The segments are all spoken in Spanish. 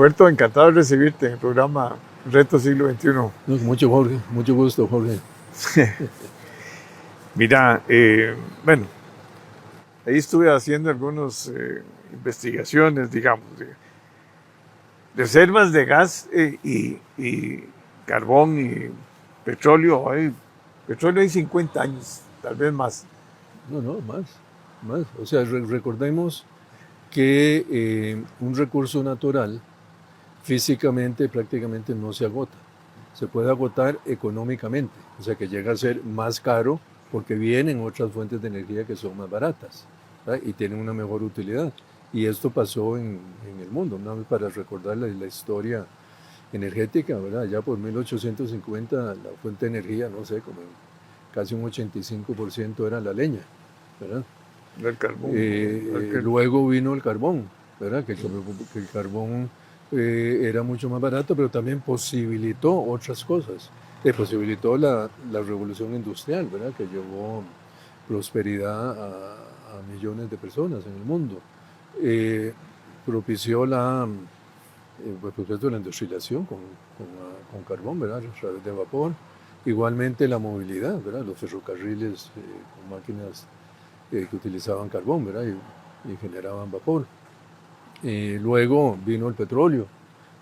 Roberto, encantado de recibirte en el programa Reto Siglo XXI. No, mucho, Jorge, mucho gusto, Jorge. Mira, bueno, ahí estuve haciendo algunas investigaciones, digamos, de reservas de gas y carbón y petróleo. Petróleo hay 50 años, tal vez más. No, más. O sea, recordemos que un recurso natural físicamente prácticamente no se agota. Se puede agotar económicamente, o sea que llega a ser más caro porque vienen otras fuentes de energía que son más baratas, ¿verdad? Y tienen una mejor utilidad. Y esto pasó en el mundo, nada más para recordar la historia energética, ¿verdad? Ya por 1850 la fuente de energía, no sé, como casi un 85% era la leña, ¿verdad? El carbón. Luego vino el carbón, ¿verdad? Que el carbón era mucho más barato, pero también posibilitó otras cosas. Posibilitó la revolución industrial, ¿verdad? Que llevó prosperidad a millones de personas en el mundo. Propició por supuesto, la industrialización con carbón, ¿verdad? A través de vapor. Igualmente la movilidad, ¿verdad? Los ferrocarriles con máquinas que utilizaban carbón, ¿verdad? Y generaban vapor. Luego vino el petróleo,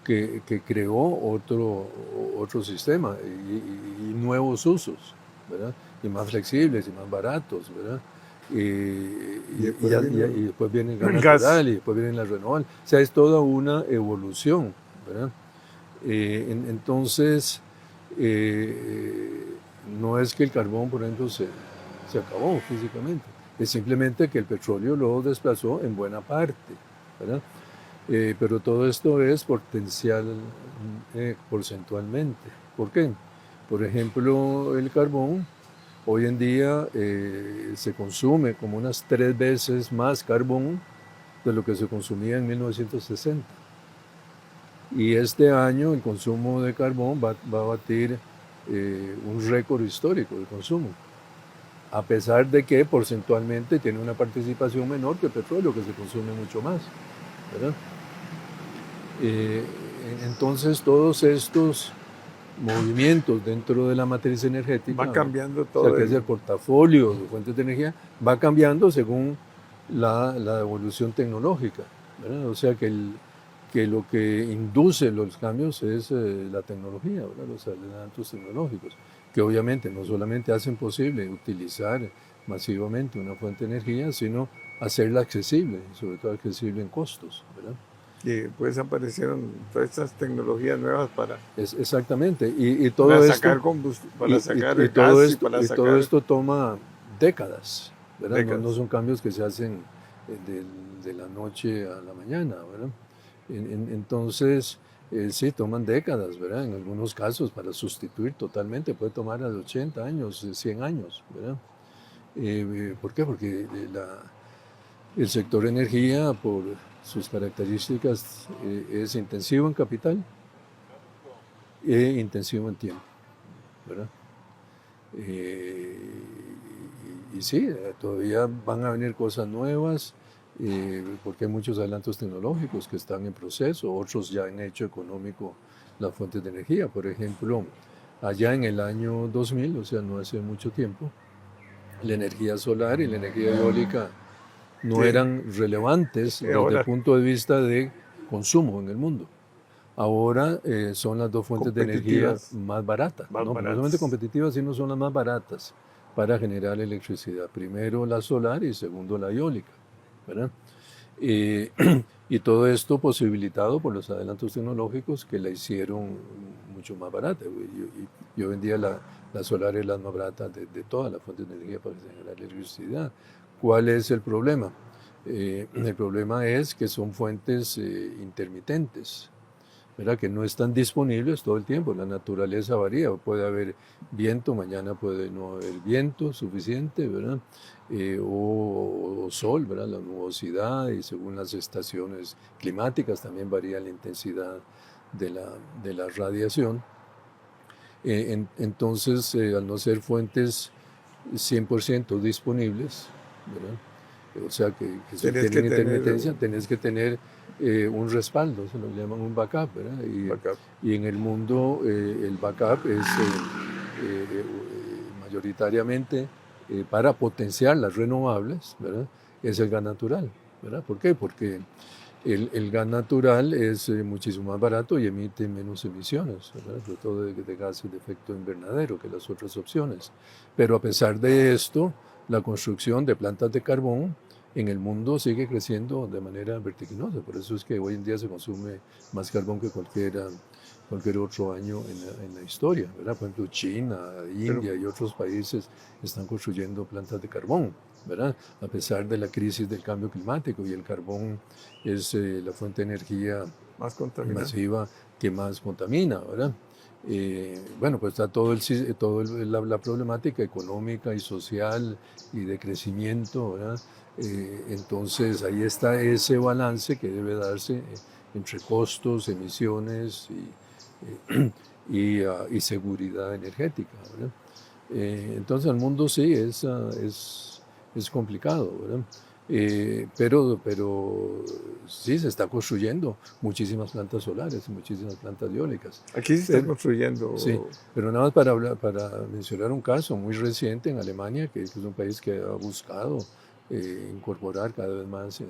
que creó otro sistema y nuevos usos, ¿verdad? Y más flexibles y más baratos, ¿verdad? Y después viene el gas natural y después viene la renovable. O sea, es toda una evolución, ¿verdad? Entonces, no es que el carbón, por ejemplo, se acabó físicamente. Es simplemente que el petróleo lo desplazó en buena parte, ¿verdad? Pero todo esto es porcentualmente. ¿Por qué? Por ejemplo, el carbón hoy en día se consume como unas 3 veces más carbón de lo que se consumía en 1960. Y este año el consumo de carbón va a batir un récord histórico de consumo, a pesar de que porcentualmente tiene una participación menor que el petróleo, que se consume mucho más, ¿verdad? Entonces todos estos movimientos dentro de la matriz energética va cambiando todo. O sea, que es el portafolio de fuentes de energía, va cambiando según la evolución tecnológica, ¿verdad? O sea que lo que induce los cambios es la tecnología, ¿verdad? Los adelantos tecnológicos, que obviamente no solamente hacen posible utilizar masivamente una fuente de energía, sino hacerla accesible, sobre todo accesible en costos, ¿verdad? Y pues aparecieron todas estas tecnologías nuevas para... Exactamente, y todo para esto... sacar combustible, para sacar gas todo esto, y para sacar... todo esto toma décadas, ¿verdad? Décadas. No son cambios que se hacen de la noche a la mañana, ¿verdad? Entonces, sí, toman décadas, ¿verdad? En algunos casos para sustituir totalmente puede tomar de 80 años, 100 años, ¿verdad? ¿Por qué? Porque el sector energía, por sus características, es intensivo en capital e intensivo en tiempo, ¿verdad? Y sí, todavía van a venir cosas nuevas, porque hay muchos adelantos tecnológicos que están en proceso, otros ya han hecho económico las fuentes de energía. Por ejemplo, allá en el año 2000, o sea, no hace mucho tiempo, la energía solar y la energía eólica no eran relevantes desde el punto de vista de consumo en el mundo. Ahora son las dos fuentes de energía más baratas, no solamente competitivas, sino son las más baratas para generar electricidad. Primero la solar y segundo la eólica, ¿verdad? Y todo esto posibilitado por los adelantos tecnológicos que la hicieron mucho más barata. Y hoy en día la solar es la más barata de todas las fuentes de energía para generar electricidad. ¿Cuál es el problema? El problema es que son fuentes intermitentes, ¿verdad? Que no están disponibles todo el tiempo. La naturaleza varía, puede haber viento, mañana puede no haber viento suficiente, ¿verdad? O sol, ¿verdad? La nubosidad, y según las estaciones climáticas también varía la intensidad de la radiación. Entonces, al no ser fuentes 100% disponibles, ¿verdad? O sea que tienen intermitencia, tenés que tener un respaldo, se lo llaman un backup, ¿verdad? Backup. Y en el mundo el backup es mayoritariamente para potenciar las renovables, ¿verdad? Es el gas natural, ¿verdad? ¿Por qué? Porque el gas natural es muchísimo más barato y emite menos emisiones, ¿verdad? Sobre todo de gases de efecto invernadero que las otras opciones. Pero a pesar de esto, la construcción de plantas de carbón en el mundo sigue creciendo de manera vertiginosa. Por eso es que hoy en día se consume más carbón que cualquier otro año en la historia, ¿verdad? Por ejemplo, China, India y otros países están construyendo plantas de carbón, ¿verdad? A pesar de la crisis del cambio climático, y el carbón es la fuente de energía Más contaminante. masiva que más contamina, ¿verdad? Bueno, pues está la problemática económica y social y de crecimiento, ¿verdad? Entonces ahí está ese balance que debe darse entre costos, emisiones y seguridad energética, ¿verdad? Entonces el mundo sí es complicado, ¿verdad? Pero sí se está construyendo muchísimas plantas solares y muchísimas plantas eólicas. Aquí se está construyendo. Sí, pero nada más para mencionar un caso muy reciente en Alemania, que es un país que ha buscado incorporar cada vez más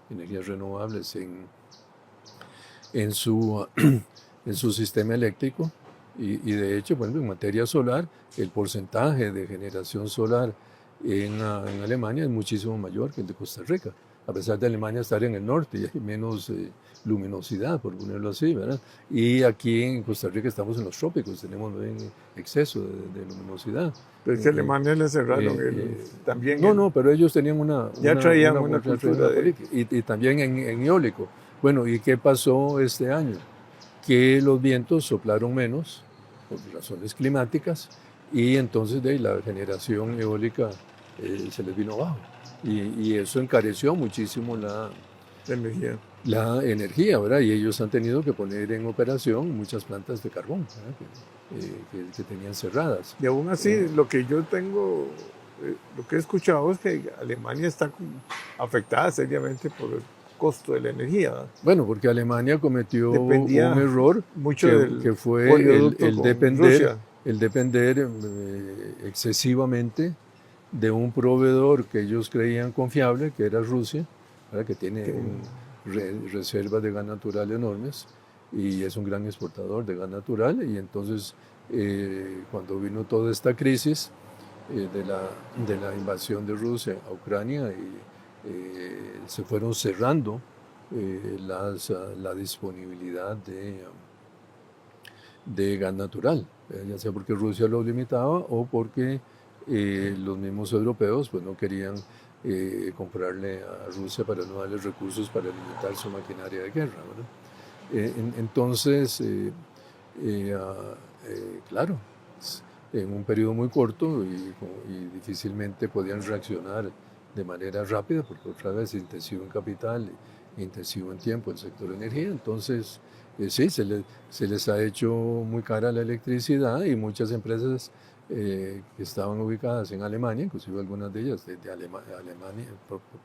energías renovables en su, en su sistema eléctrico. Y de hecho, bueno, en materia solar, el porcentaje de generación solar en Alemania es muchísimo mayor que el de Costa Rica, a pesar de Alemania estar en el norte y hay menos luminosidad, por ponerlo así, ¿verdad? Y aquí en Costa Rica estamos en los trópicos, tenemos un exceso de luminosidad. Pero es Alemania le cerraron también. No, pero ellos tenían ya traían una cultura y también en eólico. Bueno, ¿y qué pasó este año? Que los vientos soplaron menos por razones climáticas y entonces la generación eólica se les vino abajo. Y eso encareció muchísimo la energía, ¿verdad? Y ellos han tenido que poner en operación muchas plantas de carbón, ¿verdad? Que tenían cerradas. Y aún así, lo que yo tengo, lo que he escuchado es que Alemania está afectada seriamente por el costo de la energía, ¿verdad? Bueno, porque Alemania cometió un error mucho que fue el depender excesivamente de un proveedor que ellos creían confiable, que era Rusia, ¿verdad? Que tiene reservas de gas natural enormes y es un gran exportador de gas natural. Y entonces, cuando vino toda esta crisis de la invasión de Rusia a Ucrania, se fueron cerrando la disponibilidad de gas natural, ya sea porque Rusia lo limitaba o porque los mismos europeos pues no querían comprarle a Rusia para no darle recursos para alimentar su maquinaria de guerra, ¿verdad? Entonces, claro, en un periodo muy corto y difícilmente podían reaccionar de manera rápida, porque otra vez intensivo en capital, intensivo en tiempo el sector de energía. Entonces, sí, se les ha hecho muy cara la electricidad y muchas empresas que estaban ubicadas en Alemania, inclusive algunas de ellas de Alemania,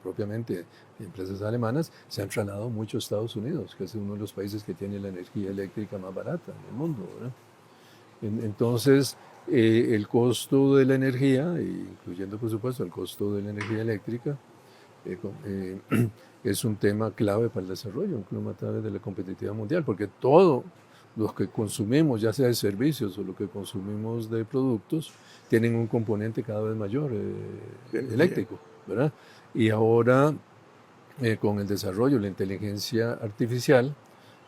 propiamente empresas alemanas, se han trasladado mucho a Estados Unidos, que es uno de los países que tiene la energía eléctrica más barata en el mundo, ¿verdad? Entonces, el costo de la energía, incluyendo por supuesto el costo de la energía eléctrica, es un tema clave para el desarrollo, un tema clave de la competitividad mundial, porque todo lo que consumimos, ya sea de servicios o lo que consumimos de productos, tienen un componente cada vez mayor eléctrico, ¿verdad? Y ahora, con el desarrollo de la inteligencia artificial,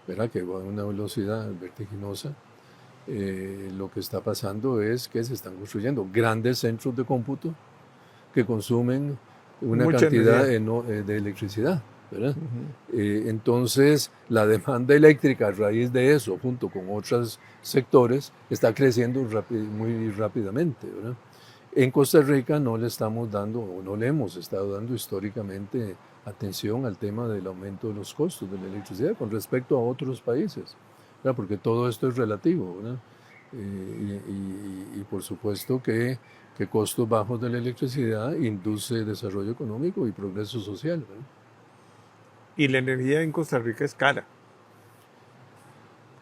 ¿verdad? Que va a una velocidad vertiginosa, lo que está pasando es que se están construyendo grandes centros de cómputo que consumen una mucha cantidad de electricidad, ¿verdad? Entonces, la demanda eléctrica a raíz de eso, junto con otros sectores, está creciendo muy rápidamente, ¿verdad? En Costa Rica no le estamos dando, o no le hemos estado dando históricamente atención al tema del aumento de los costos de la electricidad con respecto a otros países, ¿verdad? Porque todo esto es relativo, ¿verdad? Y por supuesto que costos bajos de la electricidad induce desarrollo económico y progreso social, ¿verdad? Y la energía en Costa Rica es cara.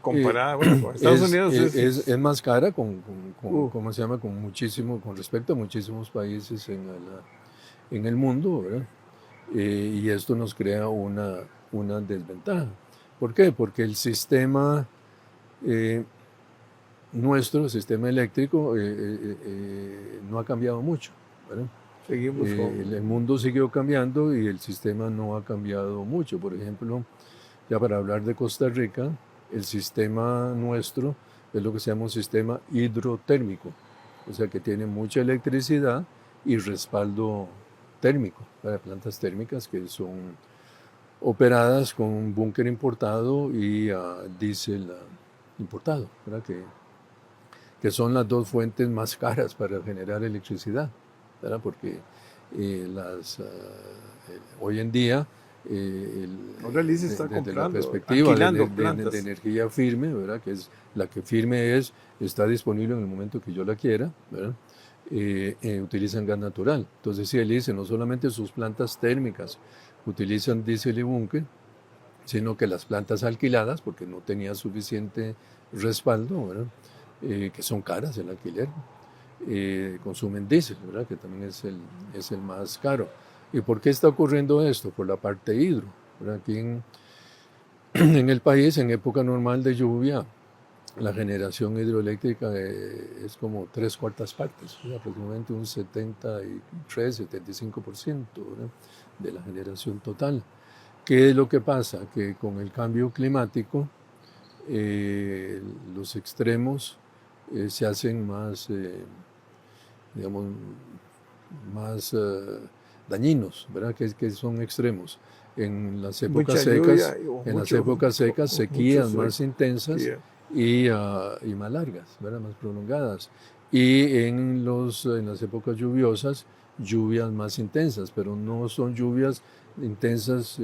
Comparada, bueno, con Estados Unidos es más cara uh, ¿cómo se llama? Con respecto a muchísimos países en el mundo, ¿verdad? Y esto nos crea una desventaja. ¿Por qué? Porque el sistema nuestro, el sistema eléctrico, no ha cambiado mucho, ¿verdad? seguimos con... El mundo siguió cambiando y el sistema no ha cambiado mucho. Por ejemplo, ya para hablar de Costa Rica, el sistema nuestro es lo que se llama un sistema hidrotérmico, o sea que tiene mucha electricidad y respaldo térmico para plantas térmicas que son operadas con un búnker importado y diésel importado, ¿verdad? Que son las dos fuentes más caras para generar electricidad, ¿verdad? Porque hoy en día, Ahora Liz está desde la comprando, perspectiva alquilando de plantas. energía firme, ¿verdad? Que es la que firme está disponible en el momento que yo la quiera, ¿verdad? Utilizan gas natural. Entonces, sí, él dice, no solamente sus plantas térmicas utilizan diésel y búnker, sino que las plantas alquiladas, porque no tenía suficiente respaldo, ¿verdad? Que son caras el alquiler, consumen diésel, ¿verdad? Que también es el más caro. ¿Y por qué está ocurriendo esto? Por la parte hidro, ¿verdad? Aquí en el país, en época normal de lluvia, la generación hidroeléctrica es como 3/4 partes, ¿verdad? Aproximadamente un 73-75%, ¿verdad? De la generación total. ¿Qué es lo que pasa? Que con el cambio climático, los extremos se hacen más, digamos, más dañinos, ¿verdad? Que son extremos. En las épocas Mucha secas, lluvia o en las mucho, épocas secas, sequías muchos más intensas días. y más largas, ¿verdad? Más prolongadas. Y en las épocas lluviosas, lluvias más intensas, pero no son lluvias intensas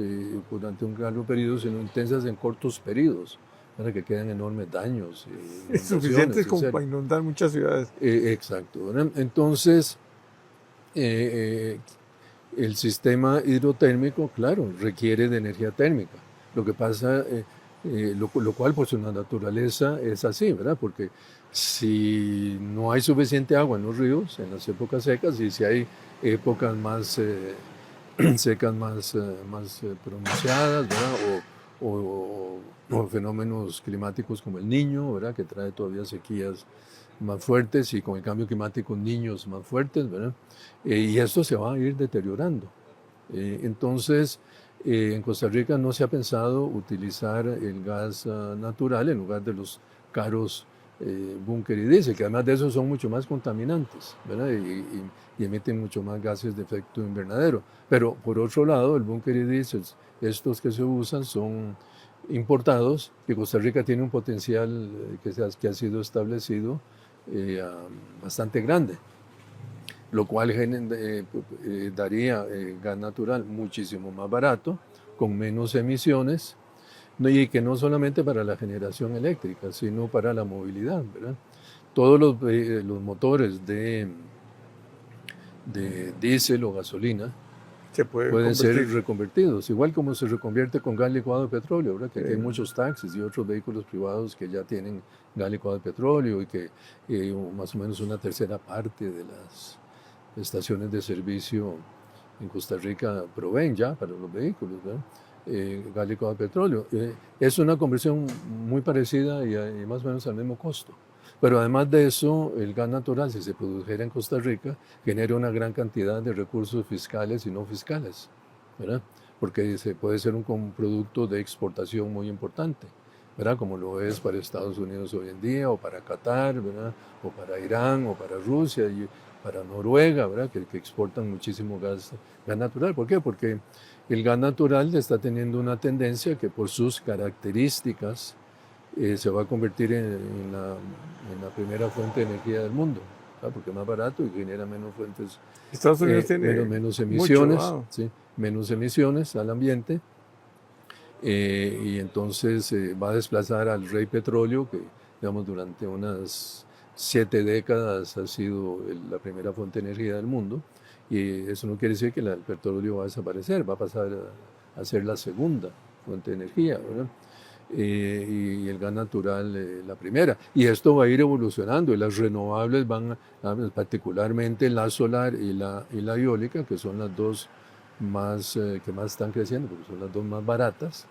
durante un largo periodo, sino intensas en cortos periodos, para que quedan enormes daños, Es inundaciones, suficiente como etc. para inundar muchas ciudades. Exacto, ¿verdad? Entonces, eh, el sistema hidrotérmico, claro, requiere de energía térmica. Lo que pasa, lo cual por su naturaleza es así, ¿verdad? Porque si no hay suficiente agua en los ríos en las épocas secas y si hay épocas más secas más pronunciadas, ¿verdad? O fenómenos climáticos como el Niño, ¿verdad? Que trae todavía sequías más fuertes y con el cambio climático niños más fuertes, ¿verdad? Y esto se va a ir deteriorando. Entonces, en Costa Rica no se ha pensado utilizar el gas natural en lugar de los caros búnker y diésel, que además de eso son mucho más contaminantes, ¿verdad? Y emiten mucho más gases de efecto invernadero. Pero por otro lado, el búnker y diésel, estos que se usan son importados, que Costa Rica tiene un potencial que ha sido establecido bastante grande, lo cual daría gas natural muchísimo más barato, con menos emisiones, y que no solamente para la generación eléctrica, sino para la movilidad, ¿verdad? Todos los motores de diésel o gasolina Se puede pueden ser convertir. reconvertidos, igual como se reconvierte con gas licuado de petróleo, ¿verdad? Que aquí hay muchos taxis y otros vehículos privados que ya tienen gas licuado de petróleo y que más o menos una tercera parte de las estaciones de servicio en Costa Rica proveen ya para los vehículos, ¿verdad? Gas licuado de petróleo. Es una conversión muy parecida y más o menos al mismo costo. Pero además de eso, el gas natural, si se produjera en Costa Rica, genera una gran cantidad de recursos fiscales y no fiscales, ¿verdad? Porque puede ser un producto de exportación muy importante, ¿verdad? Como lo es para Estados Unidos hoy en día, o para Qatar, ¿verdad? O para Irán, o para Rusia, y para Noruega, ¿verdad? Que exportan muchísimo gas natural. ¿Por qué? Porque el gas natural está teniendo una tendencia que por sus características se va a convertir en la primera fuente de energía del mundo, ¿verdad? Porque es más barato y genera menos fuentes, Estados Unidos tiene menos mucho. emisiones, ¿sí? Menos emisiones al ambiente, y entonces va a desplazar al rey petróleo, que digamos durante unas 7 décadas ha sido la primera fuente de energía del mundo, y eso no quiere decir que el petróleo va a desaparecer, va a pasar a ser la segunda fuente de energía, ¿verdad? Y el gas natural la primera. Y esto va a ir evolucionando y las renovables particularmente la solar y la eólica, que son las dos más, que más están creciendo, porque son las dos más baratas,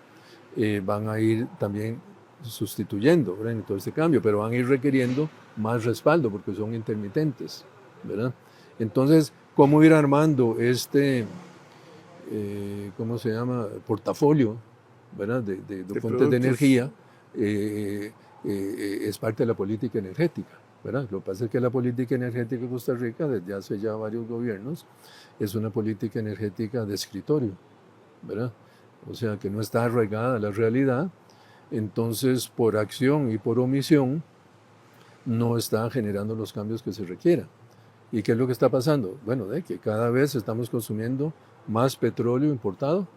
van a ir también sustituyendo, ¿verdad? En todo este cambio, pero van a ir requiriendo más respaldo porque son intermitentes, ¿verdad? Entonces, ¿cómo ir armando este, ¿cómo se llama? Portafolio, ¿verdad? De fuentes productos. de energía, es parte de la política energética, ¿verdad? Lo que pasa es que la política energética de Costa Rica, desde hace ya varios gobiernos, es una política energética de escritorio, ¿verdad? O sea, que no está arraigada a la realidad, entonces por acción y por omisión no está generando los cambios que se requieran. ¿Y qué es lo que está pasando? Bueno, de que cada vez estamos consumiendo más petróleo importado,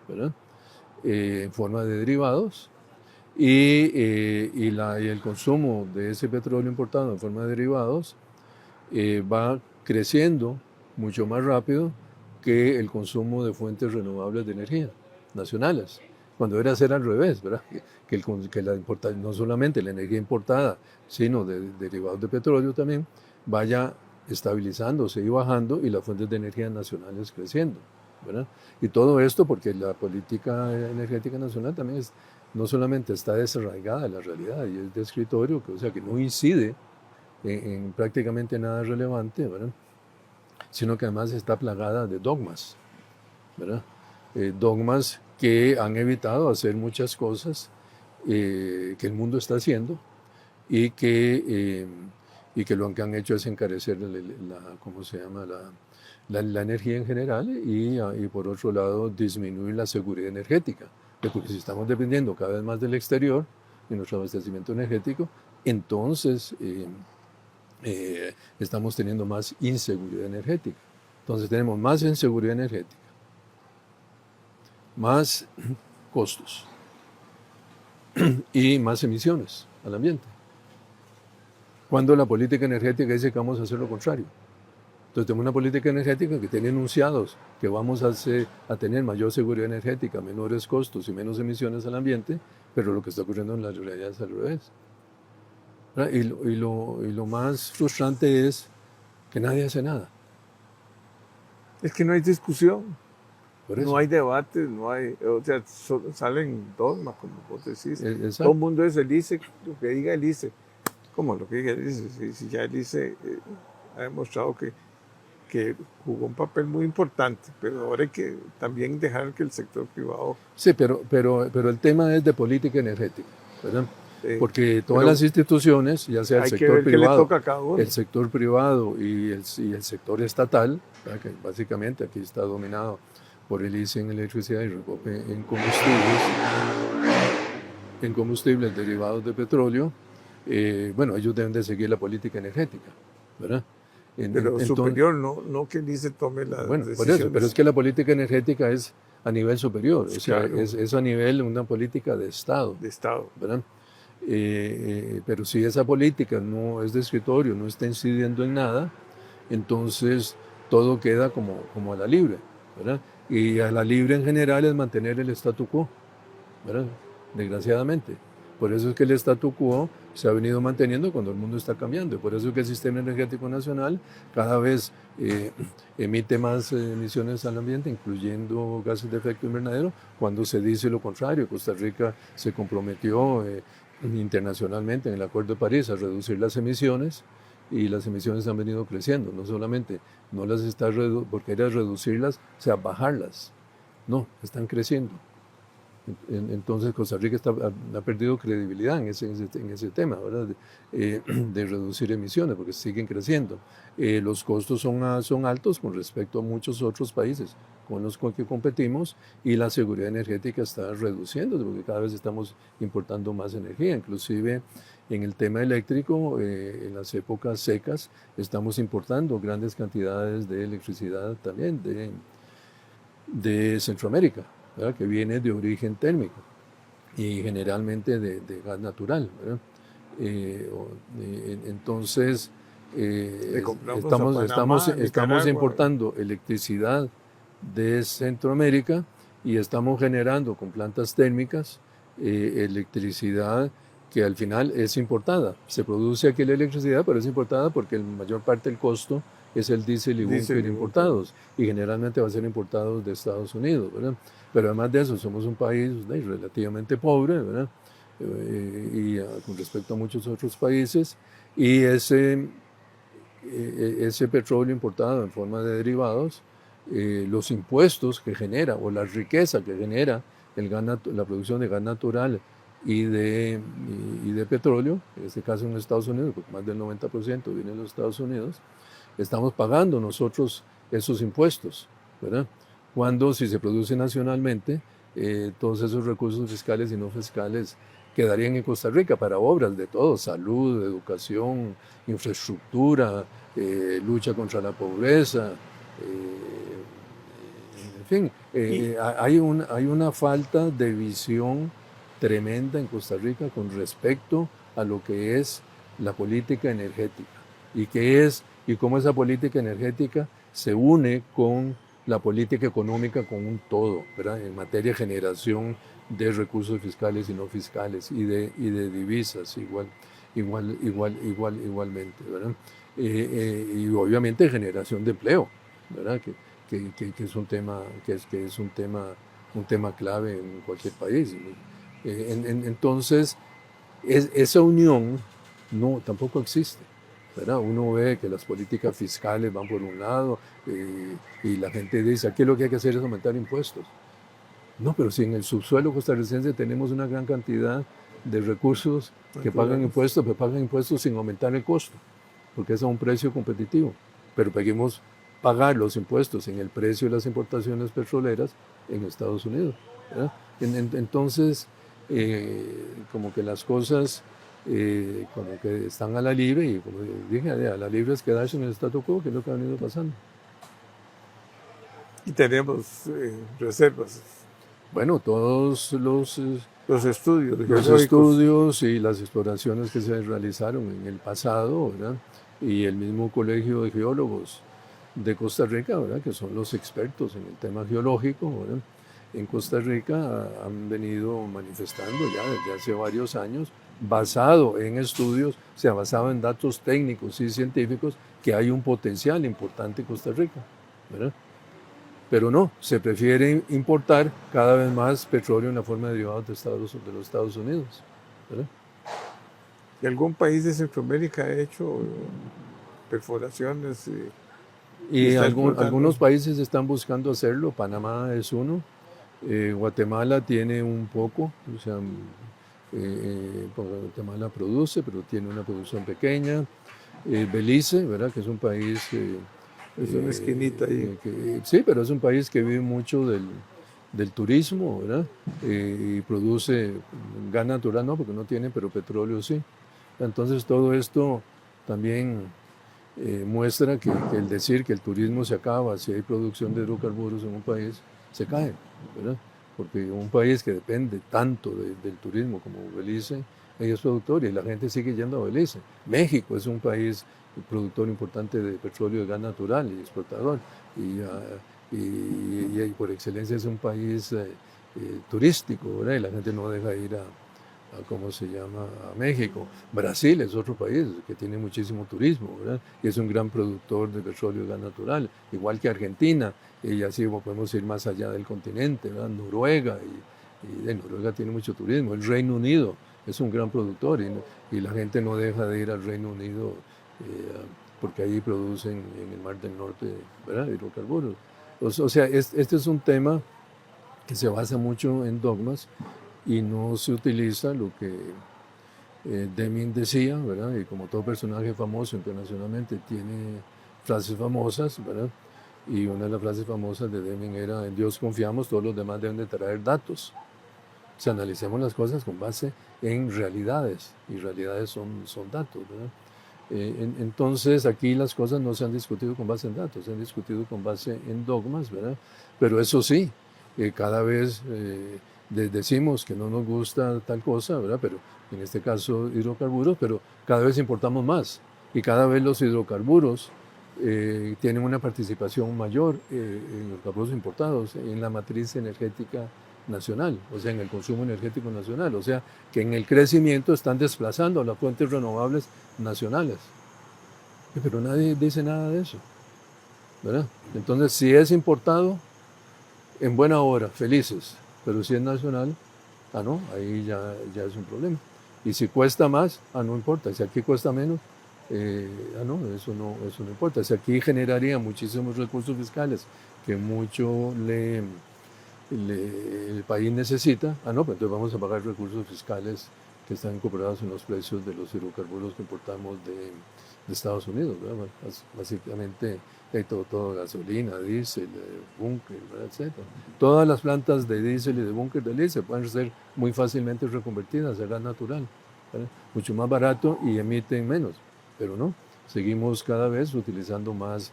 ¿verdad? En forma de derivados, y el consumo de ese petróleo importado en forma de derivados va creciendo mucho más rápido que el consumo de fuentes renovables de energía nacionales. Cuando era ser al revés, ¿verdad? No solamente la energía importada, sino de derivados de petróleo también, vaya estabilizándose y bajando y las fuentes de energía nacionales creciendo, ¿verdad? Y todo esto porque la política energética nacional también no solamente está desarraigada de la realidad y es de escritorio, o sea que no incide en prácticamente nada relevante, ¿verdad? Sino que además está plagada de dogmas, ¿verdad? Dogmas que han evitado hacer muchas cosas que el mundo está haciendo y que lo que han hecho es encarecer ¿cómo se llama? La energía en general y por otro lado disminuir la seguridad energética. Porque si estamos dependiendo cada vez más del exterior en nuestro abastecimiento energético, entonces estamos teniendo más inseguridad energética. Entonces tenemos más inseguridad energética, más costos y más emisiones al ambiente. Cuando la política energética dice que vamos a hacer lo contrario. Entonces tenemos una política energética que tiene enunciados que vamos a tener mayor seguridad energética, menores costos y menos emisiones al ambiente, pero lo que está ocurriendo en la realidad es al revés. Y lo más frustrante es que nadie hace nada. Es que no hay discusión, Por eso. no hay debates, no hay, o sea, salen dogmas, como vos decís. Exacto. Todo el mundo es el ICE, lo que diga el ICE. ¿Cómo lo que diga el ICE? Si ya el ICE ha demostrado que jugó un papel muy importante, pero ahora hay que también dejar que el sector privado... Sí, pero el tema es de política energética, ¿verdad? Porque todas pero las instituciones, ya sea el hay que sector ver qué le privado, toca a cada uno. el sector privado y el sector estatal, ¿verdad? Que básicamente aquí está dominado por el ICE en electricidad y Recope en combustibles derivados de petróleo, bueno, ellos deben de seguir la política energética, ¿verdad? Pero superior, no que el ICE tome las decisiones. Por eso, pero es que la política energética es a nivel superior, o sea, Claro. es a nivel de una política de Estado. De Estado. ¿Verdad? Pero si esa política no es de escritorio, no está incidiendo en nada, entonces todo queda como a la libre, ¿verdad? Y a la libre en general es mantener el statu quo, ¿verdad? Desgraciadamente. Por eso es que el statu quo se ha venido manteniendo cuando el mundo está cambiando. Y por eso es que el sistema energético nacional cada vez emite más emisiones al ambiente, incluyendo gases de efecto invernadero, cuando se dice lo contrario. Costa Rica se comprometió internacionalmente en el Acuerdo de París a reducir las emisiones y las emisiones han venido creciendo. No solamente no las está porque era reducirlas, o sea, bajarlas. No, están creciendo. Entonces Costa Rica ha perdido credibilidad en ese tema, ¿verdad? De reducir emisiones, porque siguen creciendo. Los costos son altos con respecto a muchos otros países con los que competimos y la seguridad energética está reduciéndose porque cada vez estamos importando más energía. Inclusive en el tema eléctrico, en las épocas secas, estamos importando grandes cantidades de electricidad también de Centroamérica, ¿verdad? Que viene de origen térmico y generalmente de gas natural, ¿verdad? Entonces estamos importando electricidad de Centroamérica y estamos generando con plantas térmicas electricidad que al final es importada. Se produce aquí la electricidad, pero es importada porque la mayor parte del costo es el diésel y búnker importados, y generalmente va a ser importados de Estados Unidos, ¿verdad? Pero además de eso, somos un país relativamente pobre, ¿verdad? Con respecto a muchos otros países, y ese petróleo importado en forma de derivados, los impuestos que genera o la riqueza que genera la producción de gas natural y de petróleo, en este caso en los Estados Unidos, porque más del 90% viene de los Estados Unidos, estamos pagando nosotros esos impuestos, ¿verdad? Cuando si se produce nacionalmente, todos esos recursos fiscales y no fiscales quedarían en Costa Rica para obras de todo: salud, educación, infraestructura, lucha contra la pobreza, en fin, hay una falta de visión tremenda en Costa Rica con respecto a lo que es la política energética y cómo esa política energética se une con la política económica con un todo, ¿verdad? En materia de generación de recursos fiscales y no fiscales y de divisas igualmente, ¿verdad? Y obviamente generación de empleo, ¿verdad? Que es un tema clave en cualquier país. Entonces, esa unión tampoco existe, ¿verdad? Uno ve que las políticas fiscales van por un lado y la gente dice: aquí lo que hay que hacer es aumentar impuestos. No, pero si en el subsuelo costarricense tenemos una gran cantidad de recursos que pagan impuestos, pero pagan impuestos sin aumentar el costo, porque es a un precio competitivo. Pero pedimos pagar los impuestos en el precio de las importaciones petroleras en Estados Unidos, ¿verdad? Entonces, como que las cosas como que están a la libre, y como dije, a la libre es quedarse en el statu quo, que es lo que ha venido pasando. Y tenemos reservas. Bueno, todos los estudios y las exploraciones que se realizaron en el pasado, ¿verdad? Y el mismo Colegio de Geólogos de Costa Rica, ¿verdad? Que son los expertos en el tema geológico, ¿verdad? En Costa Rica han venido manifestando ya desde hace varios años, basado en estudios, o sea, basado en datos técnicos y científicos, que hay un potencial importante en Costa Rica, ¿verdad? Pero no, se prefiere importar cada vez más petróleo en la forma de derivados de los Estados Unidos, ¿verdad? ¿Y algún país de Centroamérica ha hecho perforaciones? Y algunos países están buscando hacerlo. Panamá es uno. Guatemala tiene un poco, o sea, Guatemala produce, pero tiene una producción pequeña. Belice, ¿verdad? Que es un país es una esquinita ahí. Sí, pero es un país que vive mucho del turismo, ¿verdad? Y produce gas natural, no, porque no tiene, pero petróleo sí. Entonces todo esto también muestra que el decir que el turismo se acaba si hay producción de hidrocarburos en un país, se cae, ¿verdad? Porque un país que depende tanto del turismo como Belice, es productor y la gente sigue yendo a Belice. México es un país productor importante de petróleo y gas natural y exportador, y por excelencia es un país turístico, ¿verdad? Y la gente no deja ir a ¿cómo se llama?, a México. Brasil es otro país que tiene muchísimo turismo, ¿verdad? Y es un gran productor de petróleo y gas natural, igual que Argentina, y así podemos ir más allá del continente, ¿verdad? Noruega, y Noruega tiene mucho turismo. El Reino Unido es un gran productor, y la gente no deja de ir al Reino Unido porque ahí producen en el Mar del Norte, ¿verdad?, hidrocarburos. O sea, este es un tema que se basa mucho en dogmas y no se utiliza lo que Deming decía, ¿verdad? Y como todo personaje famoso internacionalmente tiene frases famosas, ¿verdad? Y una de las frases famosas de Deming era: en Dios confiamos, todos los demás deben de traer datos. O sea, analicemos las cosas con base en realidades, y realidades son datos, ¿verdad? Entonces aquí las cosas no se han discutido con base en datos, se han discutido con base en dogmas, ¿verdad? Pero eso sí, cada vez decimos que no nos gusta tal cosa, ¿verdad? Pero en este caso hidrocarburos, pero cada vez importamos más, y cada vez los hidrocarburos tienen una participación mayor en los carburos importados, en la matriz energética nacional, o sea, en el consumo energético nacional, o sea, que en el crecimiento están desplazando las fuentes renovables nacionales. Pero nadie dice nada de eso, ¿verdad? Entonces, si es importado, en buena hora, felices, pero si es nacional, no, ahí ya es un problema. Y si cuesta más, no importa. Si aquí cuesta menos, no, eso no importa. Si aquí generaría muchísimos recursos fiscales que mucho el país necesita, no, pues entonces vamos a pagar recursos fiscales que están incorporados en los precios de los hidrocarburos que importamos de Estados Unidos, ¿verdad? Bueno, básicamente todo gasolina, diésel, búnker, etc. Todas las plantas de diésel y de búnker de diésel pueden ser muy fácilmente reconvertidas a gas natural, ¿verdad? Mucho más barato y emiten menos, pero no, seguimos cada vez utilizando más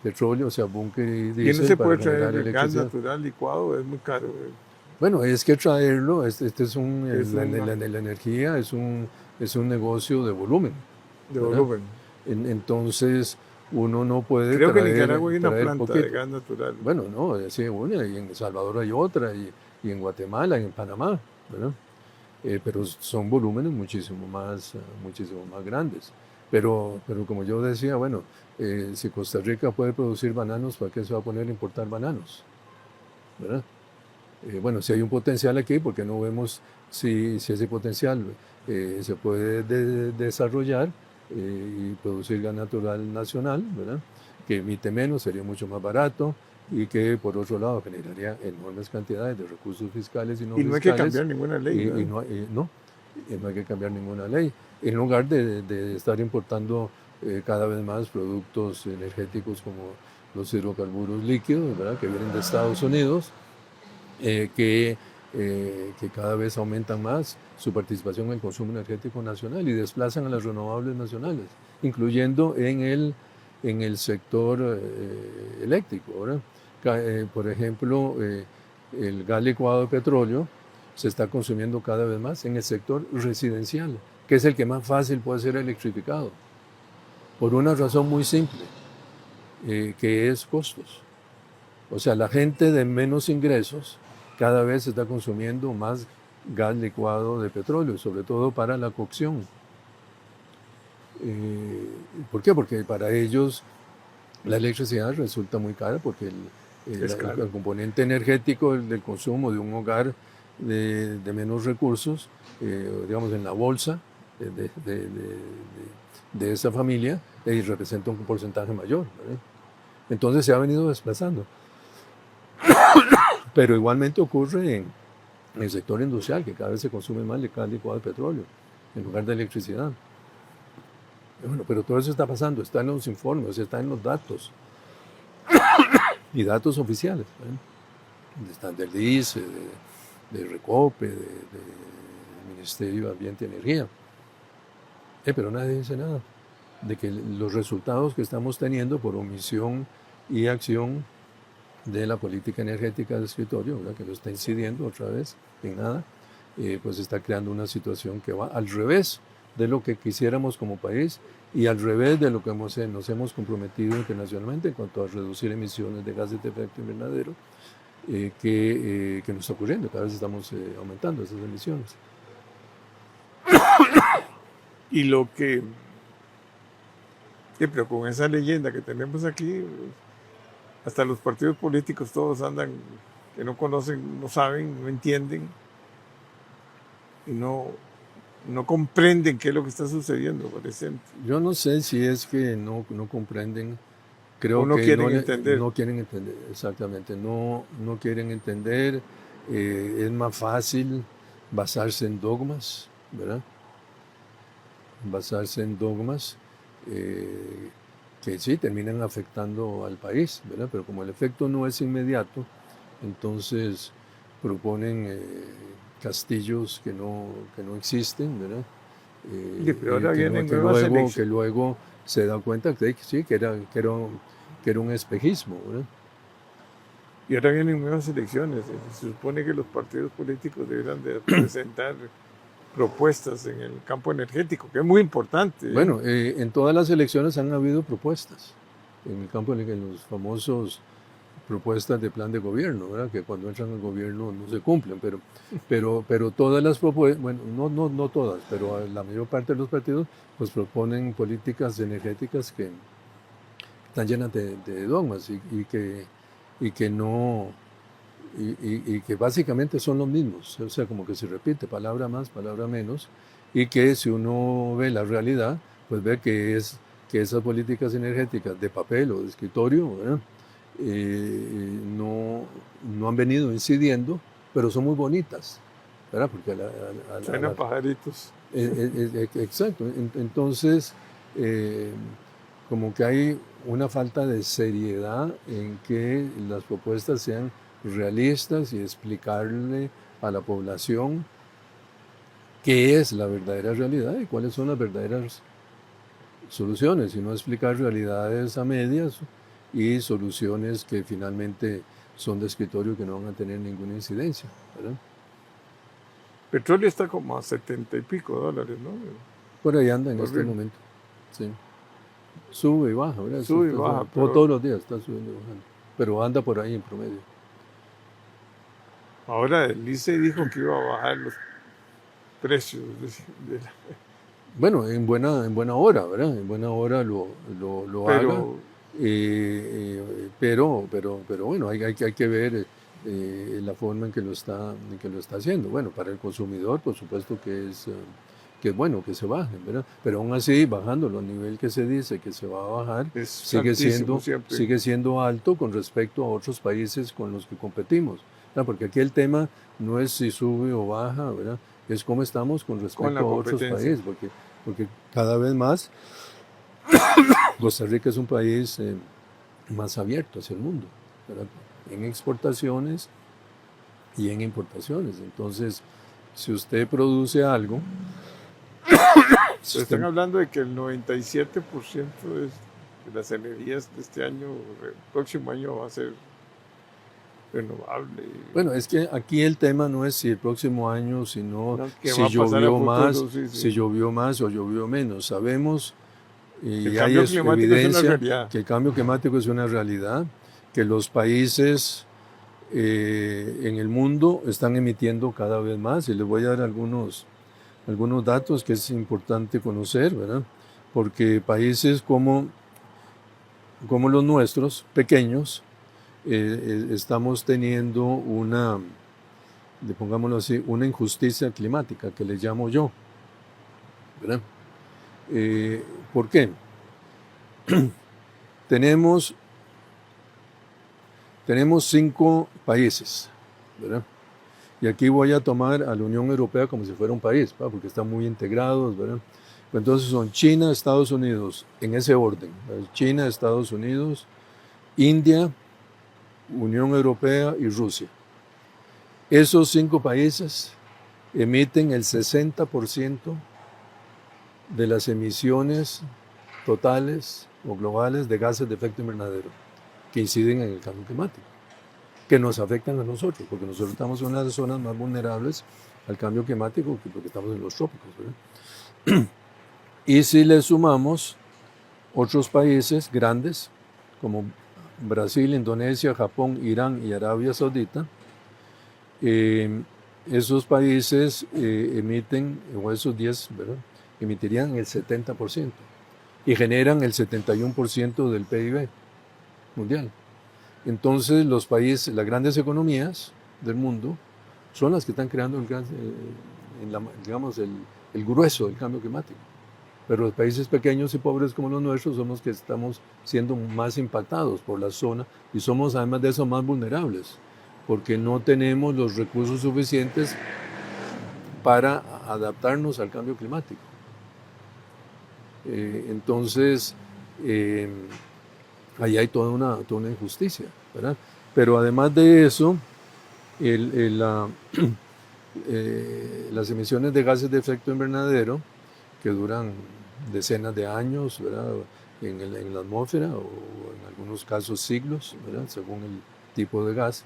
petróleo, o sea, búnker y diésel. Y no se para puede generar traer el gas electricidad natural licuado, es muy caro. Bueno, es que traerlo, la De energía es un negocio de volumen, ¿verdad? volumen. Entonces, uno no puede Creo que en Nicaragua hay una traer planta de gas natural. Bueno, no, sí, una, y en El Salvador hay otra, y en Guatemala, y en Panamá, ¿verdad? Pero son volúmenes muchísimo más grandes. Pero como yo decía, bueno, si Costa Rica puede producir bananos, ¿para qué se va a poner a importar bananos? ¿Verdad? Bueno, si hay un potencial aquí, porque no vemos si ese potencial se puede desarrollar y producir gas natural nacional, ¿verdad? Que emite menos, sería mucho más barato y que por otro lado generaría enormes cantidades de recursos fiscales y no fiscales. Y no hay que cambiar ninguna ley. No hay que cambiar ninguna ley. En lugar de estar importando cada vez más productos energéticos como los hidrocarburos líquidos, ¿verdad? Que vienen de Estados Unidos, que cada vez aumentan más su participación en el consumo energético nacional y desplazan a las renovables nacionales, incluyendo en el sector eléctrico, ¿verdad? Por ejemplo, el gas licuado de petróleo se está consumiendo cada vez más en el sector residencial, que es el que más fácil puede ser electrificado, por una razón muy simple, que es costos. O sea, la gente de menos ingresos cada vez está consumiendo más gas licuado de petróleo, sobre todo para la cocción. ¿Por qué? Porque para ellos la electricidad resulta muy cara, porque el componente energético del consumo de un hogar de menos recursos, digamos en la bolsa de esa familia, representa un porcentaje mayor, ¿verdad? Entonces se ha venido desplazando. Pero igualmente ocurre en el sector industrial, que cada vez se consume más gas licuado de petróleo en lugar de electricidad. Bueno, pero todo eso está pasando, está en los informes, está en los datos, y datos oficiales, ¿eh? Están del DICE, de Recope, del Ministerio de Ambiente y Energía. Pero nadie dice nada de que los resultados que estamos teniendo por omisión y acción de la política energética del escritorio, ¿verdad? Que lo está incidiendo otra vez en nada, pues está creando una situación que va al revés de lo que quisiéramos como país y al revés de lo que nos hemos comprometido internacionalmente en cuanto a reducir emisiones de gases de efecto invernadero, que nos está ocurriendo. Cada vez estamos aumentando esas emisiones. Y pero con esa leyenda que tenemos aquí, hasta los partidos políticos todos andan, que no conocen, no saben, no entienden y no comprenden qué es lo que está sucediendo, parece. Yo no sé si es que no comprenden, creo no que quieren entender. No quieren entender, exactamente, no quieren entender. Es más fácil basarse en dogmas, ¿verdad? Basarse en dogmas que sí terminan afectando al país, ¿verdad? Pero como el efecto no es inmediato, entonces proponen castillos que no existen, ¿verdad? Pero ahora vienen nuevas elecciones. Que luego se da cuenta que sí, que era un espejismo, ¿verdad? Y ahora vienen nuevas elecciones. Se supone que los partidos políticos deberán de presentar propuestas en el campo energético, que es muy importante. Bueno, en todas las elecciones han habido propuestas, en el campo, en los famosos propuestas de plan de gobierno, ¿verdad? Que cuando entran al gobierno no se cumplen, pero todas las propuestas, bueno, no todas, pero la mayor parte de los partidos pues proponen políticas energéticas que están llenas de dogmas y que no, y que básicamente son los mismos, o sea, como que se repite palabra más, palabra menos, y que si uno ve la realidad, pues ve que esas políticas energéticas de papel o de escritorio, ¿verdad? No han venido incidiendo, pero son muy bonitas, ¿verdad? Porque Suenan pajaritos. exacto. Entonces, como que hay una falta de seriedad en que las propuestas sean realistas y explicarle a la población qué es la verdadera realidad y cuáles son las verdaderas soluciones, y no explicar realidades a medias y soluciones que finalmente son de escritorio que no van a tener ninguna incidencia, ¿verdad? Petróleo está como a 70 y pico dólares, ¿no? Por ahí anda en Por este bien. momento. Sí. Sube y baja, ¿verdad? Sube y Está baja, subiendo. pero Todos los días está subiendo y bajando. Pero anda por ahí en promedio. ahora el ICE dijo que iba a bajar los precios Bueno, en buena hora, ¿verdad? En buena hora lo haga. pero Pero bueno, hay que ver la forma en que lo está haciendo. Bueno, para el consumidor, por supuesto que es bueno que se bajen, ¿verdad? Pero aún así, bajándolo a nivel que se dice que se va a bajar, es altísimo siempre. sigue siendo alto con respecto a otros países con los que competimos, ¿verdad? Porque aquí el tema no es si sube o baja, ¿verdad? Es cómo estamos con respecto Con la a otros competencia. países, porque cada vez más Costa Rica es un país más abierto hacia el mundo, ¿verdad? En exportaciones y en importaciones. Entonces, si usted produce algo, si Pero usted, están hablando de que el 97% de las energías de este año, el próximo año va a ser renovable. bueno, es que aquí el tema no es si el próximo año, sino No, que si va a pasar a llovió futuro, más, sí, sí. si llovió más o llovió menos. Sabemos y El hay cambio climático es una evidencia realidad. que el cambio climático es una realidad, que los países en el mundo están emitiendo cada vez más, y les voy a dar algunos datos que es importante conocer, ¿verdad? Porque países como los nuestros, pequeños, estamos teniendo pongámoslo así, una injusticia climática que le llamo yo, ¿verdad? ¿Por qué? Tenemos 5 países, ¿verdad? Y aquí voy a tomar a la Unión Europea como si fuera un país, ¿verdad? Porque están muy integrados, ¿verdad? Entonces son China, Estados Unidos, en ese orden, ¿verdad? China, Estados Unidos, India, Unión Europea y Rusia. Esos 5 países emiten el 60% de las emisiones totales o globales de gases de efecto invernadero que inciden en el cambio climático, que nos afectan a nosotros, porque nosotros estamos en una de las zonas más vulnerables al cambio climático, porque estamos en los trópicos, ¿verdad? Y si le sumamos otros países grandes, como Brasil, Indonesia, Japón, Irán y Arabia Saudita, esos países emiten, o esos 10, ¿verdad?, emitirían el 70% y generan el 71% del PIB mundial. Entonces los países, las grandes economías del mundo, son las que están creando digamos, el grueso del cambio climático. Pero los países pequeños y pobres como los nuestros somos los que estamos siendo más impactados por la zona, y somos además de eso más vulnerables, porque no tenemos los recursos suficientes para adaptarnos al cambio climático. Entonces, ahí hay toda una injusticia, ¿verdad? Pero además de eso, las emisiones de gases de efecto invernadero, que duran decenas de años, ¿verdad?, en la atmósfera, o en algunos casos siglos, ¿verdad?, según el tipo de gas,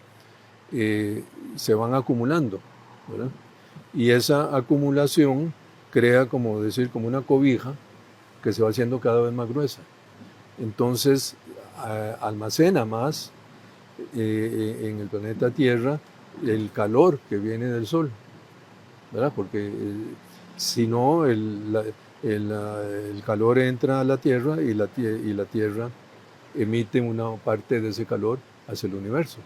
se van acumulando, ¿verdad? Y esa acumulación crea, como decir, como una cobija que se va haciendo cada vez más gruesa. Entonces, almacena más en el planeta Tierra el calor que viene del Sol, ¿verdad? Porque si no, el calor entra a la Tierra y la Tierra emite una parte de ese calor hacia el universo,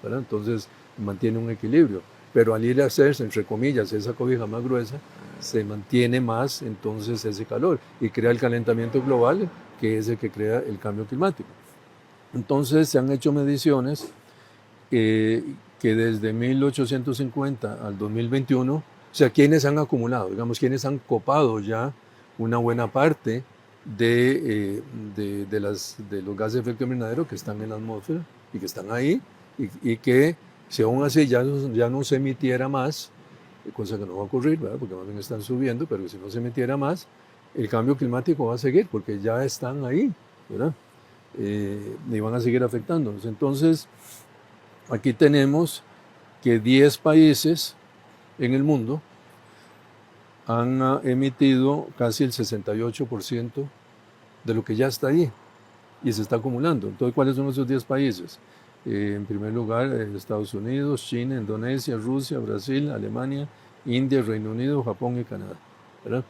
¿verdad? Entonces mantiene un equilibrio, pero al ir a hacerse, entre comillas, esa cobija más gruesa, se mantiene más entonces ese calor y crea el calentamiento global, que es el que crea el cambio climático. Entonces se han hecho mediciones que desde 1850 al 2021, o sea, quienes han acumulado, digamos, quienes han copado ya una buena parte de los gases de efecto invernadero que están en la atmósfera y que están ahí, y que si aún así ya no se emitiera más, cosa que no va a ocurrir, ¿verdad? Porque más bien están subiendo, pero si no se emitiera más, el cambio climático va a seguir, porque ya están ahí, ¿verdad? Y van a seguir afectándonos. Entonces, aquí tenemos que 10 países en el mundo han emitido casi el 68% de lo que ya está ahí y se está acumulando. Entonces, ¿cuáles son esos 10 países? En primer lugar, Estados Unidos, China, Indonesia, Rusia, Brasil, Alemania, India, Reino Unido, Japón y Canadá, ¿verdad?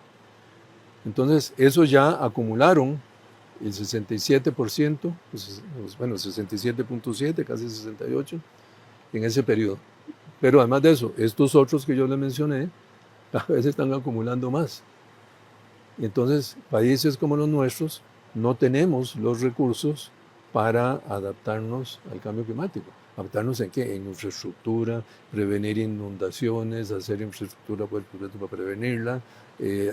Entonces, esos ya acumularon el 67%, bueno, 67.7, casi 68%, en ese periodo. Pero además de eso, estos otros que yo les mencioné, cada vez están acumulando más. Y entonces, países como los nuestros no tenemos los recursos para adaptarnos al cambio climático. ¿Adaptarnos en qué? En infraestructura, prevenir inundaciones, hacer infraestructura para prevenirla,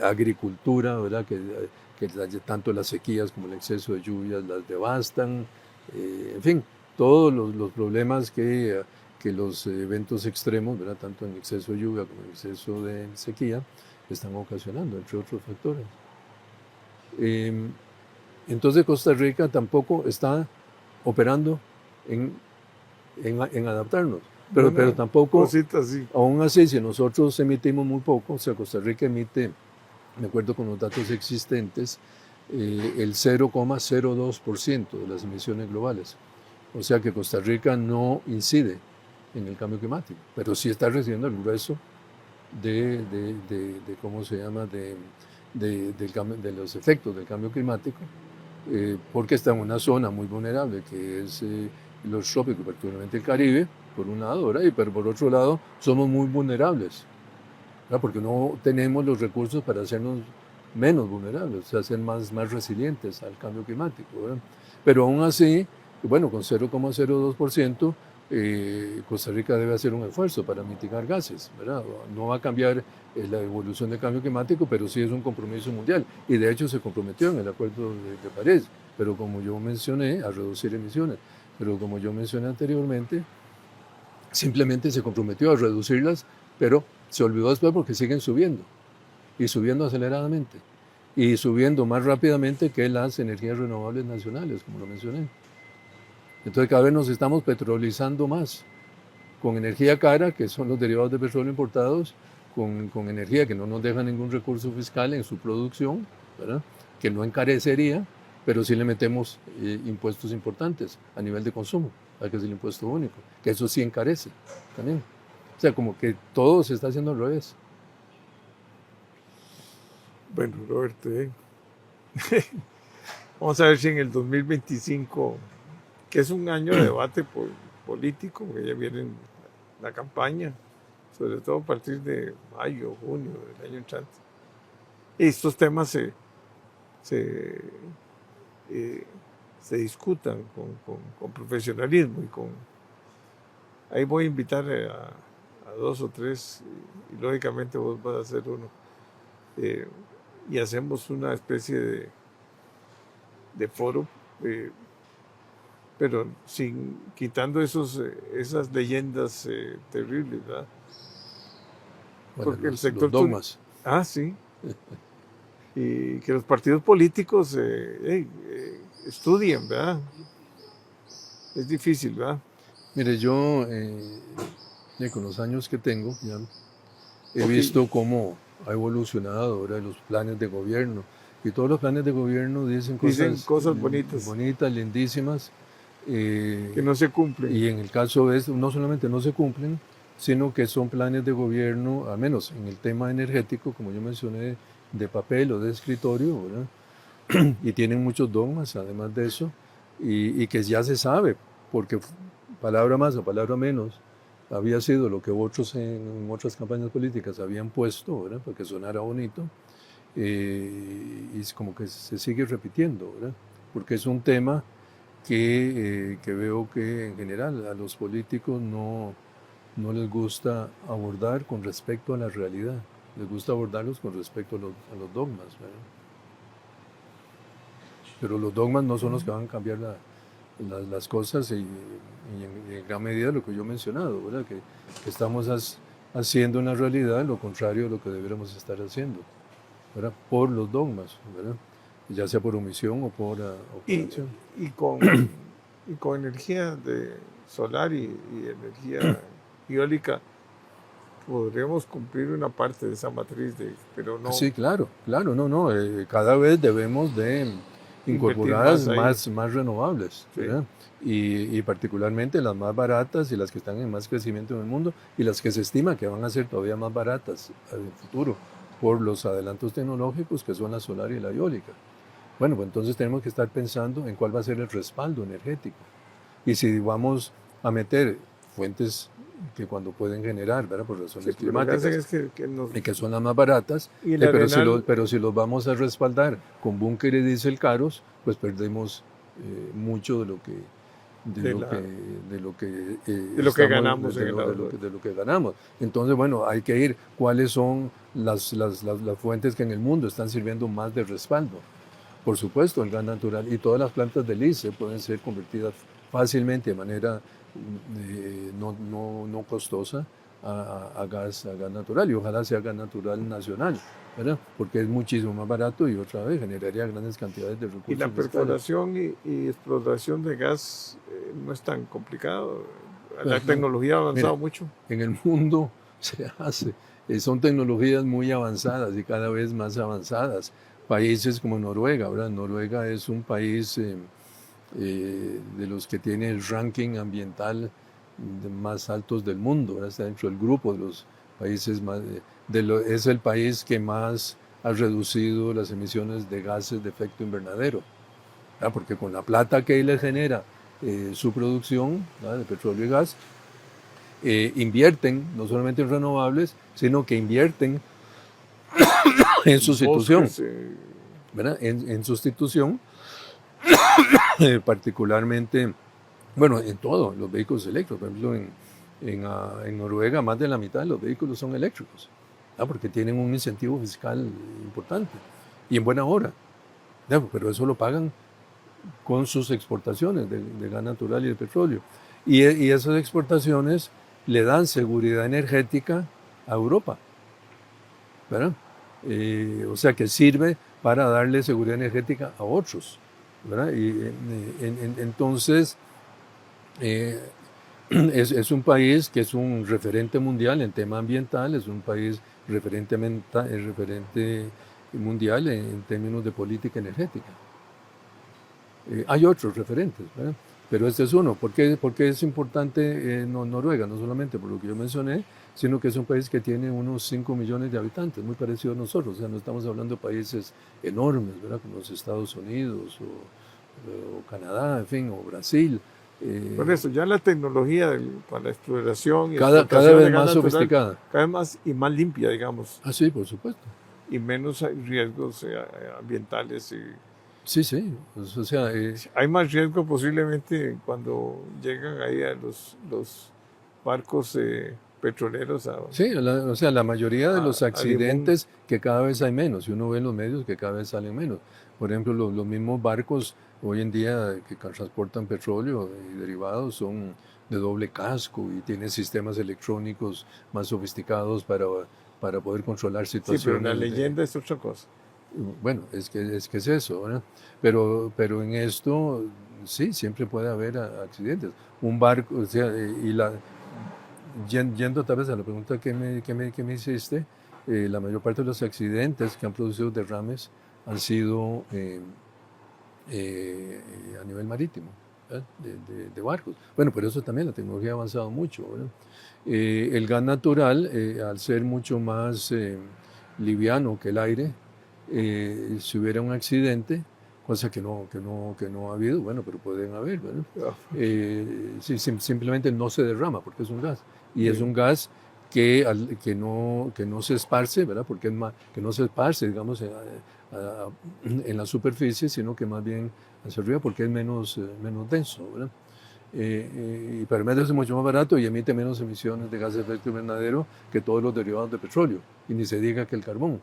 agricultura, ¿verdad? Que tanto las sequías como el exceso de lluvias las devastan, en fin, todos los problemas que los eventos extremos, ¿verdad? Tanto en exceso de lluvia como en exceso de sequía, están ocasionando, entre otros factores. Entonces Costa Rica tampoco está operando en adaptarnos, pero tampoco, cositas así. aún así, si nosotros emitimos muy poco, o sea, Costa Rica emite, de acuerdo con los datos existentes, el 0,02% de las emisiones globales. O sea que Costa Rica no incide en el cambio climático, pero sí está recibiendo el grueso de ¿cómo se llama?, de los efectos del cambio climático, porque está en una zona muy vulnerable, que es los trópicos, particularmente el Caribe, por un lado, ¿verdad? Pero por otro lado, somos muy vulnerables, ¿verdad? Porque no tenemos los recursos para hacernos menos vulnerables, o sea, ser más resilientes al cambio climático, ¿verdad? Pero aún así, bueno, con 0,02%, Costa Rica debe hacer un esfuerzo para mitigar gases, ¿verdad? No va a cambiar la evolución del cambio climático, pero sí es un compromiso mundial. Y de hecho se comprometió en el Acuerdo de París, pero como yo mencioné, a reducir emisiones. Pero como yo mencioné anteriormente, simplemente se comprometió a reducirlas, pero se olvidó después porque siguen subiendo, y subiendo aceleradamente, y subiendo más rápidamente que las energías renovables nacionales, como lo mencioné. Entonces cada vez nos estamos petrolizando más, con energía cara, que son los derivados de petróleo importados, con energía que no nos deja ningún recurso fiscal en su producción, ¿verdad? Que no encarecería, pero sí le metemos impuestos importantes a nivel de consumo, que es el impuesto único, que eso sí encarece también. O sea, como que todo se está haciendo al revés. Bueno, Roberto, vamos a ver si en el 2025, que es un año de debate político, que ya viene la campaña, sobre todo a partir de mayo, junio del año entrante, estos temas se discutan con profesionalismo ahí voy a invitar a 2 o 3 y lógicamente vos vas a ser uno, y hacemos una especie de foro, pero quitando esas leyendas terribles, ¿verdad? Bueno, Porque los dogmas. Sí. Y que los partidos políticos estudien, ¿verdad? Es difícil, ¿verdad? Mire, yo con los años que tengo, ya, he visto cómo ha evolucionado ahora los planes de gobierno. Y todos los planes de gobierno dicen cosas bonitas bonitas, lindísimas. que no se cumplen. Y en el caso de esto, no solamente no se cumplen, sino que son planes de gobierno, al menos en el tema energético, como yo mencioné, de papel o de escritorio, ¿verdad? Y tienen muchos dogmas, además de eso, y que ya se sabe, porque palabra más o palabra menos había sido lo que otros en otras campañas políticas habían puesto, ¿verdad? Para que sonara bonito, y es como que se sigue repitiendo, ¿verdad? Porque es un tema que veo que en general a los políticos no les gusta abordar con respecto a la realidad, les gusta abordarlos con respecto a los dogmas, ¿verdad? Pero los dogmas no son los que van a cambiar las cosas y en gran medida lo que yo he mencionado, ¿verdad? Que estamos haciendo en la realidad lo contrario de lo que deberíamos estar haciendo, ¿verdad? Por los dogmas, ¿verdad? Ya sea por omisión o por acción. Y con energía solar y energía eólica podríamos cumplir una parte de esa matriz, pero no Sí, claro, no, cada vez debemos de incorporar más renovables, Sí. ¿verdad? Y particularmente las más baratas y las que están en más crecimiento en el mundo y las que se estima que van a ser todavía más baratas en el futuro por los adelantos tecnológicos que son la solar y la eólica. Bueno, pues entonces tenemos que estar pensando en cuál va a ser el respaldo energético. Y si vamos a meter fuentes que cuando pueden generar, ¿verdad? Por razones Sí, lo que hacen climáticas, es y que son las más baratas, Y el Arenal- pero si los vamos a respaldar con búnkeres y diésel caros, pues perdemos mucho de lo que ganamos en el ahorro. de lo que ganamos. Entonces, bueno, hay que ir cuáles son las fuentes que en el mundo están sirviendo más de respaldo. Por supuesto, el gas natural y todas las plantas de LICE pueden ser convertidas fácilmente de manera no costosa a gas natural, y ojalá sea gas natural nacional, ¿verdad? Porque es muchísimo más barato y otra vez generaría grandes cantidades de recursos. Y la fiscales. perforación y explotación de gas no es tan complicado. La tecnología ha avanzado mucho. En el mundo se hace, son tecnologías muy avanzadas y cada vez más avanzadas. Países como Noruega, ¿verdad? Noruega es un país de los que tiene el ranking ambiental más altos del mundo, ¿verdad? Está dentro del grupo de los países más, es el país que más ha reducido las emisiones de gases de efecto invernadero, ¿verdad? Porque con la plata que le genera su producción, ¿verdad? De petróleo y gas, invierten no solamente en renovables, sino que invierten en sustitución, Bosques, ¿verdad? En sustitución, particularmente, bueno, en todo, los vehículos eléctricos. Por ejemplo, en Noruega más de la mitad de los vehículos son eléctricos, ¿verdad? Porque tienen un incentivo fiscal importante y en buena hora, ¿verdad? Pero eso lo pagan con sus exportaciones de gas natural y de petróleo. Y esas exportaciones le dan seguridad energética a Europa, ¿verdad? O sea que sirve para darle seguridad energética a otros, ¿verdad? Entonces, es un país que es un referente mundial en tema ambiental, es un país referente mundial en términos de política energética. Hay otros referentes, ¿verdad? Pero este es uno. ¿Por qué es importante Noruega? No solamente por lo que yo mencioné, sino que es un país que tiene unos 5 millones de habitantes, muy parecido a nosotros. O sea, no estamos hablando de países enormes, ¿verdad? Como los Estados Unidos o Canadá, en fin, o Brasil. Por eso, ya la tecnología para la exploración y cada explotación vez de gas más natural, sofisticada. cada vez más y más limpia, digamos, Ah, sí, por supuesto. y menos riesgos ambientales. Sí, o sea, Hay más riesgo posiblemente cuando llegan ahí a los barcos petroleros. Sí, o sea, la mayoría de los a accidentes que cada vez hay menos, y uno ve en los medios que cada vez salen menos. Por ejemplo, los mismos barcos hoy en día que transportan petróleo y derivados son de doble casco y tienen sistemas electrónicos más sofisticados para poder controlar situaciones. Sí, pero la leyenda es otra cosa. Bueno, es que es eso, ¿verdad? Pero en esto, sí, siempre puede haber accidentes. Un barco, o sea, yendo tal vez a la pregunta que me hiciste, la mayor parte de los accidentes que han producido derrames han sido a nivel marítimo, ¿verdad? De barcos. Bueno, por eso también la tecnología ha avanzado mucho, ¿verdad? El gas natural, al ser mucho más liviano que el aire, si hubiera un accidente, cosa que no ha habido, bueno, pero pueden haber, ¿verdad? Simplemente no se derrama porque es un gas. Y es un gas que no se esparce, ¿verdad? Porque es más, que no se esparce, digamos, en la superficie, sino que más bien hacia arriba porque es menos denso, ¿verdad? Y para el medio es mucho más barato y emite menos emisiones de gases de efecto invernadero que todos los derivados de petróleo, y ni se diga que el carbón,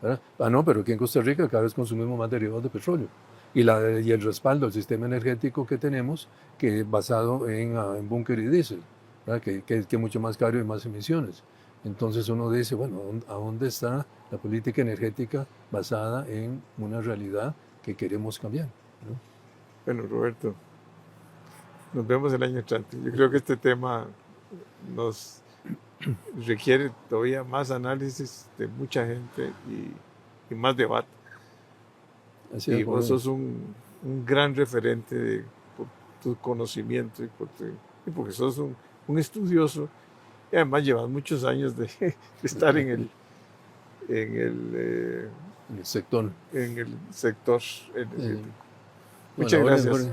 ¿verdad? No, pero aquí en Costa Rica cada vez consumimos más derivados de petróleo. Y el respaldo al sistema energético que tenemos, que es basado en búnker y diésel, ¿verdad? Que es mucho más caro y más emisiones. Entonces uno dice, bueno, ¿a dónde está la política energética basada en una realidad que queremos cambiar, ¿no? Bueno, Roberto, nos vemos el año entrante. Yo creo que este tema nos requiere todavía más análisis de mucha gente y más debate. Así Y es, vos joven. sos un gran referente por tu conocimiento y porque sos un estudioso y además llevas muchos años de estar en el, En el sector. en el sector Eh, energético. bueno, Muchas ahora, gracias.